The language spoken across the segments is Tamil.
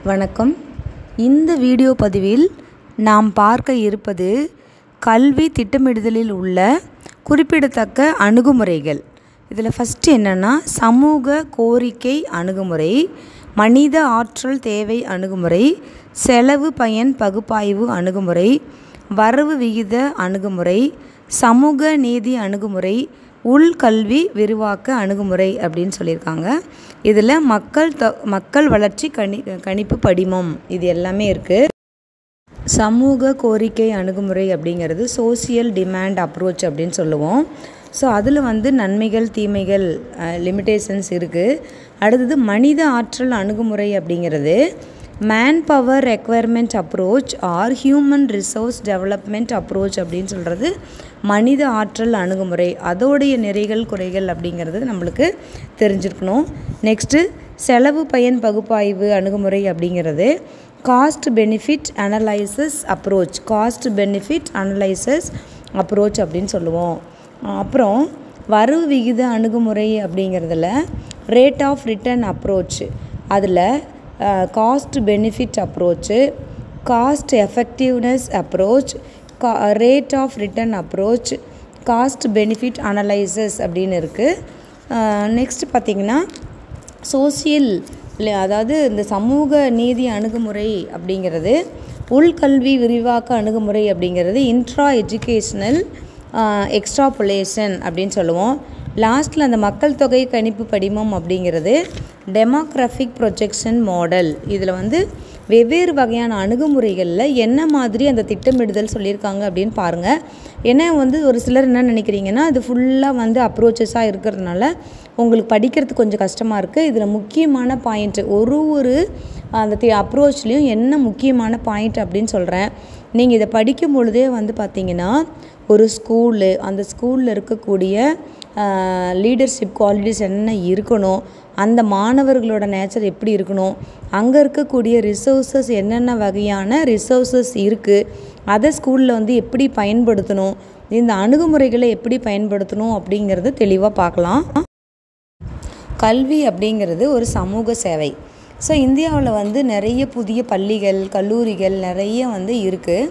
வணக்கம். இந்த வீடியோ பதிவில் நாம் பார்க்க இருப்பது கல்வி திட்டமிடுதலில் உள்ள குறிப்பிடத்தக்க அணுகுமுறைகள். இதில் ஃபஸ்ட்டு என்னென்னா சமூக கோரிக்கை அணுகுமுறை, மனித ஆற்றல் தேவை அணுகுமுறை, செலவு பயன் பகுப்பாய்வு அணுகுமுறை, வரவு விகித அணுகுமுறை, சமூக நீதி அணுகுமுறை, உள்கல்வி விரிவாக்க அணுகுமுறை அப்படின்னு சொல்லியிருக்காங்க. இதில் மக்கள் வளர்ச்சி கணிப்பு படிமம் இது எல்லாமே இருக்குது. சமூக கோரிக்கை அணுகுமுறை அப்படிங்கிறது சோசியல் டிமாண்ட் அப்ரோச் அப்படின்னு சொல்லுவோம். ஸோ அதில் நன்மைகள் தீமைகள் லிமிட்டேஷன்ஸ் இருக்குது. அடுத்தது மனித ஆற்றல் அணுகுமுறை அப்படிங்கிறது man power requirement approach or human resource development approach அப்படின்னு சொல்கிறது மனித ஆற்றல் அணுகுமுறை. அதோடைய நிறைகள் குறைகள் அப்படிங்கிறது நம்மளுக்கு தெரிஞ்சிருக்கணும். நெக்ஸ்ட்டு செலவு பயன் பகுப்பாய்வு அணுகுமுறை அப்படிங்கிறது காஸ்ட் பெனிஃபிட் அனலைசஸ் அப்ரோச் அப்படின்னு சொல்லுவோம். அப்புறம் வரவு விகித அணுகுமுறை அப்படிங்கிறதுல ரேட் ஆஃப் ரிட்டர்ன் அப்ரோச், அதில் cost benefit approach, cost effectiveness approach, rate of return approach, cost benefit analysis அப்படின்னு இருக்குது. நெக்ஸ்ட் பார்த்திங்கன்னா சோசியல், அதாவது இந்த சமூக நீதி அணுகுமுறை அப்படிங்கிறது உள்கல்வி விரிவாக்க அணுகுமுறை அப்படிங்கிறது இன்ட்ரா எஜுகேஷ்னல் எக்ஸ்ட்ராபுலேஷன் அப்படின்னு சொல்லுவோம். லாஸ்ட்டில் அந்த மக்கள் தொகை கணிப்பு படிமம் அப்படிங்கிறது டெமோக்ராஃபிக் ப்ரொஜெக்ஷன் மாடல். இதில் வெவ்வேறு வகையான அணுகுமுறைகளில் என்ன மாதிரி அந்த திட்டமிடுதல் சொல்லியிருக்காங்க அப்படின்னு பாருங்கள். ஏன்னா ஒரு சிலர் என்ன நினைக்கிறீங்கன்னா அது ஃபுல்லாக அப்ரோச்சஸாக இருக்கிறதுனால உங்களுக்கு படிக்கிறதுக்கு கொஞ்சம் கஷ்டமாக இருக்குது. இதில் முக்கியமான பாயிண்ட்டு ஒரு அந்த அப்ரோச்லேயும் என்ன முக்கியமான பாயிண்ட் அப்படின்னு சொல்கிறேன். நீங்கள் இதை படிக்கும் பொழுதே பார்த்திங்கன்னா ஒரு ஸ்கூலு, அந்த ஸ்கூலில் இருக்கக்கூடிய லீடர்ஷிப் குவாலிட்டிஸ் என்ன இருக்கணும், அந்த மாணவர்களோட நேச்சர் எப்படி இருக்கணும், அங்கே இருக்கக்கூடிய ரிசோர்ஸஸ் என்னென்ன வகையான ரிசோர்ஸஸ் இருக்குது, அதை ஸ்கூலில் எப்படி பயன்படுத்தணும், இந்த அணுகுமுறைகளை எப்படி பயன்படுத்தணும் அப்படிங்கிறது தெளிவாக பார்க்கலாம். கல்வி அப்படிங்கிறது ஒரு சமூக சேவை. ஸோ இந்தியாவில் நிறைய புதிய பள்ளிகள் கல்லூரிகள் நிறைய இருக்குது.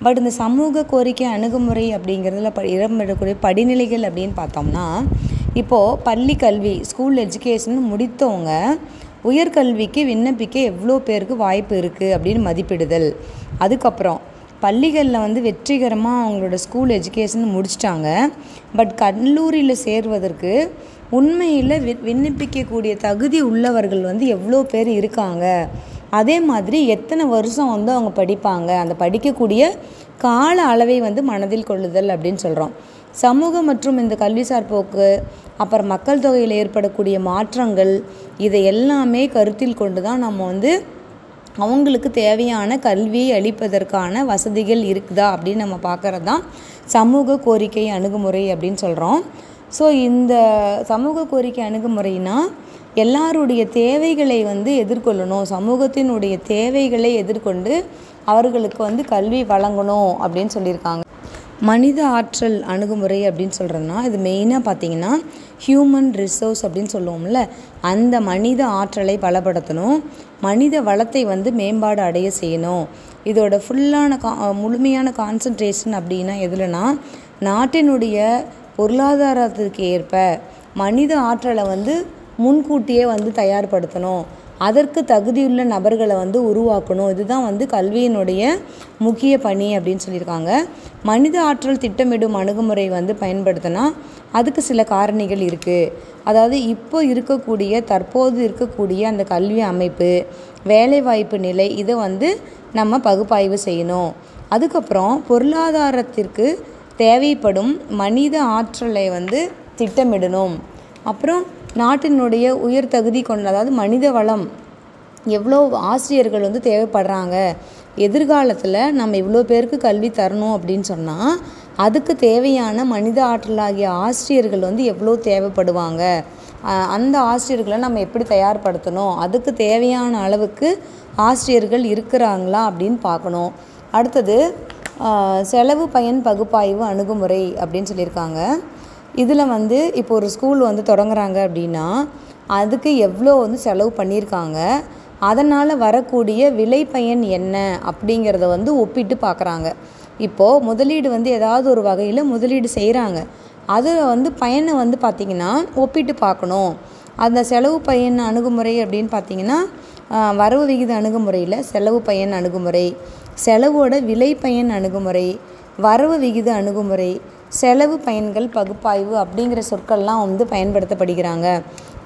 பட் இந்த சமூக கோரிக்கை அணுகுமுறை அப்படிங்கிறதுல இடம்பெறக்கூடிய படிநிலைகள் அப்படின்னு பார்த்தோம்னா, இப்போது பள்ளி கல்வி ஸ்கூல் எஜுகேஷன் முடித்தவங்க உயர்கல்விக்கு விண்ணப்பிக்க எவ்வளோ பேருக்கு வாய்ப்பு இருக்குது அப்படின்னு மதிப்பிடுதல். அதுக்கப்புறம் பள்ளிகளில் வெற்றிகரமாக அவங்களோட ஸ்கூல் எஜுகேஷன் முடிச்சிட்டாங்க. பட் கல்லூரியில் சேர்வதற்கு உண்மையில் விண்ணப்பிக்கக்கூடிய தகுதி உள்ளவர்கள் எவ்வளோ பேர் இருக்காங்க, அதே மாதிரி எத்தனை வருஷம் அவங்க படிப்பாங்க, அந்த படிக்கக்கூடிய கால அளவை மனதில் கொள்ளுதல் அப்படின்னு சொல்கிறோம். சமூக மற்றும் இந்த கல்விசார் போக்கு, அப்புறம் மக்கள் தொகையில் ஏற்படக்கூடிய மாற்றங்கள், இதை எல்லாமே கருத்தில் கொண்டு தான் நம்ம அவங்களுக்கு தேவையான கல்வியை அளிப்பதற்கான வசதிகள் இருக்குதா அப்படின்னு நம்ம பார்க்குறது தான் சமூக கோரிக்கை அணுகுமுறை அப்படின்னு சொல்கிறோம். ஸோ இந்த சமூக கோரிக்கை அணுகுமுறைனா எல்லாருடைய தேவைகளை எதிர்கொள்ளணும், சமூகத்தினுடைய தேவைகளை எதிர்கொண்டு அவர்களுக்கு கல்வி வழங்கணும் அப்படின்னு சொல்லியிருக்காங்க. மனித ஆற்றல் அணுகுமுறை அப்படின்னு சொல்கிறதுனா இது மெயினாக பார்த்திங்கன்னா ஹியூமன் ரிசோர்ஸ் அப்படின்னு சொல்லுவோம்ல, அந்த மனித ஆற்றலை பலப்படுத்தணும், மனித வளத்தை மேம்பாடு அடைய செய்யணும். இதோட ஃபுல்லான முழுமையான கான்சன்ட்ரேஷன் அப்படின்னா எதுலனா நாட்டினுடைய பொருளாதாரத்திற்கு ஏற்ப மனித ஆற்றலை முன்கூட்டியே தயார்படுத்தணும், அதற்கு தகுதியுள்ள நபர்களை உருவாக்கணும். இதுதான் கல்வியினுடைய முக்கிய பணி அப்படின்னு சொல்லியிருக்காங்க. மனித ஆற்றல் திட்டமிடும் அணுகுமுறை பயன்படுத்தினா அதுக்கு சில காரணிகள் இருக்குது. அதாவது தற்போது இருக்கக்கூடிய அந்த கல்வி அமைப்பு, வேலைவாய்ப்பு நிலை, இதை நம்ம பகுப்பாய்வு செய்யணும். அதுக்கப்புறம் பொருளாதாரத்திற்கு தேவைப்படும் மனித ஆற்றலை திட்டமிடணும். அப்புறம் நாட்டினுடைய உயர் தகுதி கொண்ட, அதாவது மனித வளம், எவ்வளோ ஆசிரியர்கள் தேவைப்படுறாங்க, எதிர்காலத்தில் நம்ம இவ்வளோ பேருக்கு கல்வி தரணும் அப்படின்னு சொன்னால் அதுக்கு தேவையான மனித ஆற்றலாகிய ஆசிரியர்கள் எவ்வளோ தேவைப்படுவாங்க, அந்த ஆசிரியர்களை நம்ம எப்படி தயார்படுத்தணும், அதுக்கு தேவையான அளவுக்கு ஆசிரியர்கள் இருக்கிறாங்களா அப்படின்னு பார்க்கணும். அடுத்தது செலவு பயன் பகுப்பாய்வு அணுகுமுறை அப்படின்னு சொல்லியிருக்காங்க. இதில் இப்போ ஒரு ஸ்கூல் தொடங்குறாங்க அப்படின்னா அதுக்கு எவ்வளோ செலவு பண்ணியிருக்காங்க, அதனால் வரக்கூடிய விலை பயன் என்ன அப்படிங்கிறத வந்து ஒப்பிட்டு பார்க்குறாங்க. இப்போது முதலீடு வந்து ஏதாவது ஒரு வகையில் முதலீடு செய்கிறாங்க, அது வந்து பயனை வந்து பார்த்திங்கன்னா ஒப்பிட்டு பார்க்கணும். அந்த செலவு பயன் அணுகுமுறை அப்படின்னு பார்த்திங்கன்னா வரவு விகித அணுகுமுறையில் செலவு பயன் அணுகுமுறை, செலவோட விலை பயன் அணுகுமுறை, வரவு விகித அணுகுமுறை, செலவு பயன்கள் பகுப்பாய்வு அப்படிங்கிற சொற்கள்லாம் வந்து பயன்படுத்தப்படுகிறாங்க.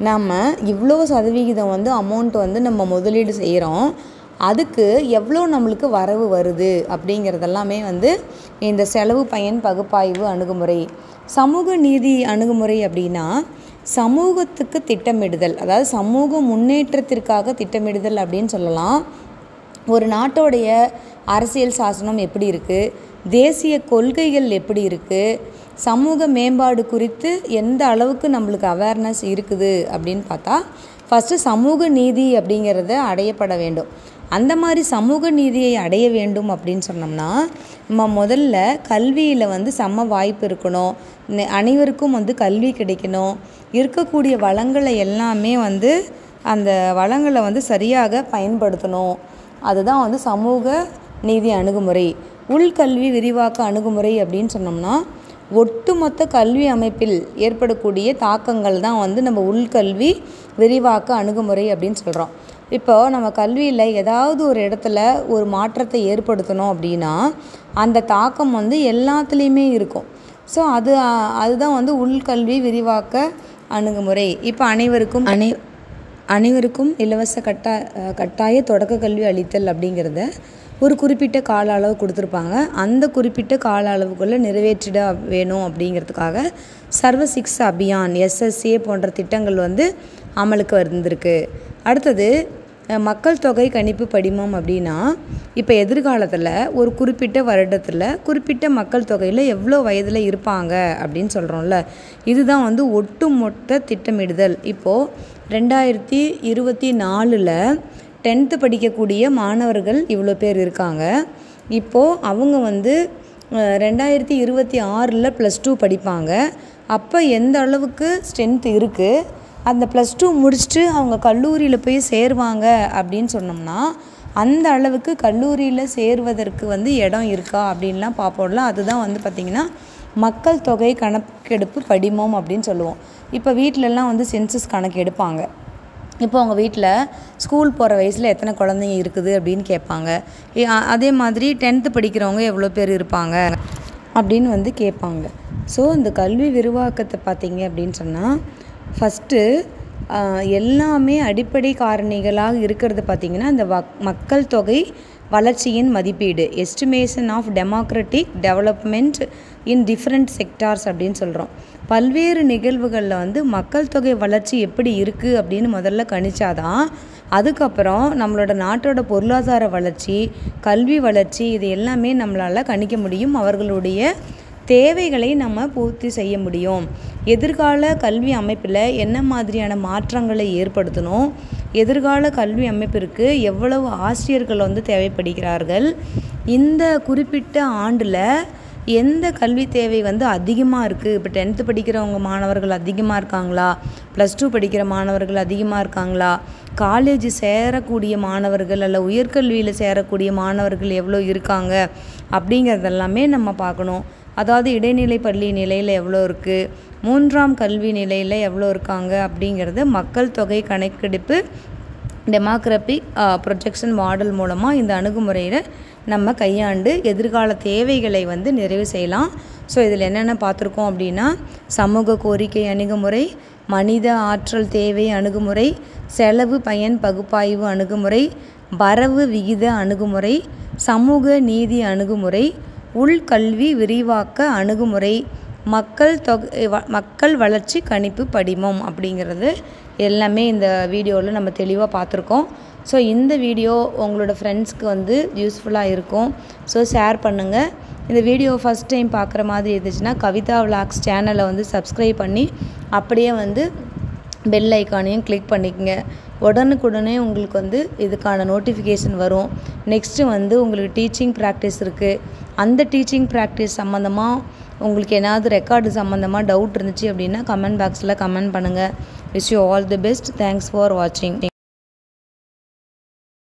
நம்ம இவ்வளோ சதவிகிதம் வந்து அமௌண்ட் வந்து நம்ம முதலீடு செய்கிறோம், அதுக்கு எவ்வளோ நம்மளுக்கு வரவு வருது அப்படிங்கிறதெல்லாமே வந்து இந்த செலவு பயன் பகுப்பாய்வு அணுகுமுறை. சமூக நீதி அணுகுமுறை அப்படின்னா சமூகத்துக்கு திட்டமிடுதல், அதாவது சமூக முன்னேற்றத்திற்காக திட்டமிடுதல் அப்படின்னு சொல்லலாம். ஒரு நாட்டோடைய அரசியல் சாசனம் எப்படி இருக்குது, தேசிய கொள்கைகள் எப்படி இருக்குது, சமூக மேம்பாடு குறித்து எந்த அளவுக்கு நம்மளுக்கு அவேர்னஸ் இருக்குது அப்படின்னு பார்த்தா ஃபஸ்ட்டு சமூக நீதி அப்படிங்கிறத அடையப்பட வேண்டும். அந்த மாதிரி சமூக நீதியை அடைய வேண்டும் அப்படின்னு சொன்னோம்னா நம்ம முதல்ல கல்வியில் வந்து சம வாய்ப்பு இருக்கணும், அனைவருக்கும் வந்து கல்வி கிடைக்கணும், இருக்கக்கூடிய வளங்களை எல்லாமே வந்து அந்த வளங்களை வந்து சரியாக பயன்படுத்தணும். அதுதான் வந்து சமூக நீதி அணுகுமுறை. உள்கல்வி விரிவாக்க அணுகுமுறை அப்படின்னு சொன்னோம்னா ஒட்டுமொத்த கல்வி அமைப்பில் ஏற்படக்கூடிய தாக்கங்கள் தான் வந்து நம்ம உள்கல்வி விரிவாக்க அணுகுமுறை அப்படின்னு சொல்கிறோம். இப்போது நம்ம கல்வியில் ஏதாவது ஒரு இடத்துல ஒரு மாற்றத்தை ஏற்படுத்தணும் அப்படின்னா அந்த தாக்கம் வந்து எல்லாத்துலேயுமே இருக்கும். ஸோ அதுதான் வந்து உள்கல்வி விரிவாக்க அணுகுமுறை. இப்போ அனைவருக்கும் இலவச கட்டாய தொடக்க கல்வி அளித்தல் அப்படிங்கிறத ஒரு குறிப்பிட்ட கால அளவு கொடுத்துருப்பாங்க. அந்த குறிப்பிட்ட கால அளவுக்குள்ளே நிறைவேற்றிட வேணும் அப்படிங்கிறதுக்காக சர்வ சிக்ஷா அபியான் SSA போன்ற திட்டங்கள் வந்து அமலுக்கு வந்திருக்கு. அடுத்தது மக்கள் தொகை கணிப்பு படிமம் அப்படின்னா இப்போ எதிர்காலத்தில் ஒரு குறிப்பிட்ட வருடத்தில் குறிப்பிட்ட மக்கள் தொகையில் எவ்வளோ வயதில் இருப்பாங்க அப்படின்னு சொல்கிறோம்ல, இதுதான் வந்து ஒட்டுமொத்த திட்டமிடுதல். இப்போது 2024 10th படிக்கக்கூடிய மாணவர்கள் இவ்வளோ பேர் இருக்காங்க. இப்போது அவங்க வந்து 2026 +2 படிப்பாங்க. அப்போ எந்த அளவுக்கு ஸ்ட்ரென்த் இருக்குது, அந்த +2 முடிச்சுட்டு அவங்க கல்லூரியில் போய் சேருவாங்க அப்படின்னு சொன்னோம்னா அந்த அளவுக்கு கல்லூரியில் சேருவதற்கு வந்து இடம் இருக்கா அப்படின்லாம் பார்ப்போம்ல. அதுதான் வந்து பார்த்திங்கன்னா மக்கள் தொகை கணக்கெடுப்பு படிமம் அப்படின்னு சொல்லுவோம். இப்போ வீட்டிலலாம் வந்து சென்சஸ் கணக்கு எடுப்பாங்க. இப்போ அவங்க வீட்டில் ஸ்கூல் போகிற வயசில் எத்தனை குழந்தைங்க இருக்குது அப்படின்னு கேட்பாங்க. அதே மாதிரி 10th படிக்கிறவங்க எவ்வளோ பேர் இருப்பாங்க அப்படின்னு வந்து கேட்பாங்க. ஸோ இந்த கல்வி விரிவாக்கத்தை பார்த்திங்க அப்படின்னு சொன்னால் ஃபஸ்ட்டு எல்லாமே அடிப்படை காரணிகளாக இருக்கிறது பார்த்திங்கன்னா இந்த மக்கள் தொகை வளர்ச்சியின் மதிப்பீடு, estimation of democratic development in different sectors அப்படின்னு சொல்கிறோம். பல்வேறு நிகழ்வுகளில் வந்து மக்கள் தொகை வளர்ச்சி எப்படி இருக்குது அப்படின்னு முதல்ல கணிச்சாதான் அதுக்கப்புறம் நம்மளோட நாட்டோட பொருளாதார வளர்ச்சி, கல்வி வளர்ச்சி இது எல்லாமே நம்மளால் கணிக்க முடியும். அவர்களுடைய தேவைகளை நம்ம பூர்த்தி செய்ய முடியும். எதிர்கால கல்வி அமைப்பில் என்ன மாதிரியான மாற்றங்களை ஏற்படுத்தணும், எதிர்கால கல்வி அமைப்பிற்கு எவ்வளவு ஆசிரியர்கள் வந்து தேவைப்படுகிறார்கள், இந்த குறிப்பிட்ட ஆண்டில் எந்த கல்வி தேவை வந்து அதிகமாக இருக்குது, இப்போ 10th படிக்கிறவங்க மாணவர்கள் அதிகமாக இருக்காங்களா, +2 படிக்கிற மாணவர்கள் அதிகமாக இருக்காங்களா, காலேஜ் சேரக்கூடிய மாணவர்கள் அல்ல உயர்கல்வியில் சேரக்கூடிய மாணவர்கள் எவ்வளோ இருக்காங்க அப்படிங்கிறதெல்லாமே நம்ம பார்க்கணும். அதாவது இடைநிலை பள்ளி நிலையில் எவ்வளோ இருக்குது, 3ஆம் கல்வி நிலையில் எவ்வளோ இருக்காங்க அப்படிங்கிறது மக்கள் தொகை கணக்கெடுப்பு டெமோக்ராபிக் ப்ரொஜெக்ஷன் மாடல் மூலமாக இந்த அணுகுமுறையில் நம்ம கையாண்டு எதிர்கால தேவைகளை வந்து நிறைவு செய்யலாம். ஸோ இதில் என்னென்ன பார்த்துருக்கோம் அப்படின்னா சமூக கோரிக்கை அணுகுமுறை, மனித ஆற்றல் தேவை அணுகுமுறை, செலவு பயன் பகுப்பாய்வு அணுகுமுறை, வரவு விகித அணுகுமுறை, சமூக நீதி அணுகுமுறை, உள்கல்வி விரிவாக்க அணுகுமுறை, மக்கள் வளர்ச்சி கணிப்பு படிமம் அப்படிங்கிறது எல்லாமே இந்த வீடியோவில் நம்ம தெளிவாக பார்த்துருக்கோம். ஸோ இந்த வீடியோ உங்களோட ஃப்ரெண்ட்ஸ்க்கு வந்து யூஸ்ஃபுல்லாக இருக்கும். ஸோ ஷேர் பண்ணுங்கள். இந்த வீடியோ ஃபஸ்ட் டைம் பார்க்குற மாதிரி இருந்துச்சுன்னா கவிதா விலாக்ஸ் சேனலை வந்து சப்ஸ்கிரைப் பண்ணி அப்படியே வந்து பெல் ஐக்கானையும் கிளிக் பண்ணிக்கங்க. உடனுக்குடனே உங்களுக்கு வந்து இதுக்கான நோட்டிஃபிகேஷன் வரும். நெக்ஸ்ட்டு வந்து உங்களுக்கு டீச்சிங் ப்ராக்டிஸ் இருக்குது. அந்த டீச்சிங் ப்ராக்டிஸ் சம்மந்தமாக உங்களுக்கு ஏதாவது ரெக்கார்டு சம்மந்தமாக டவுட் இருந்துச்சு அப்படின்னா கமெண்ட் பாக்ஸில் கமெண்ட் பண்ணுங்கள். Wish you all the best. Thanks for வாட்சிங்.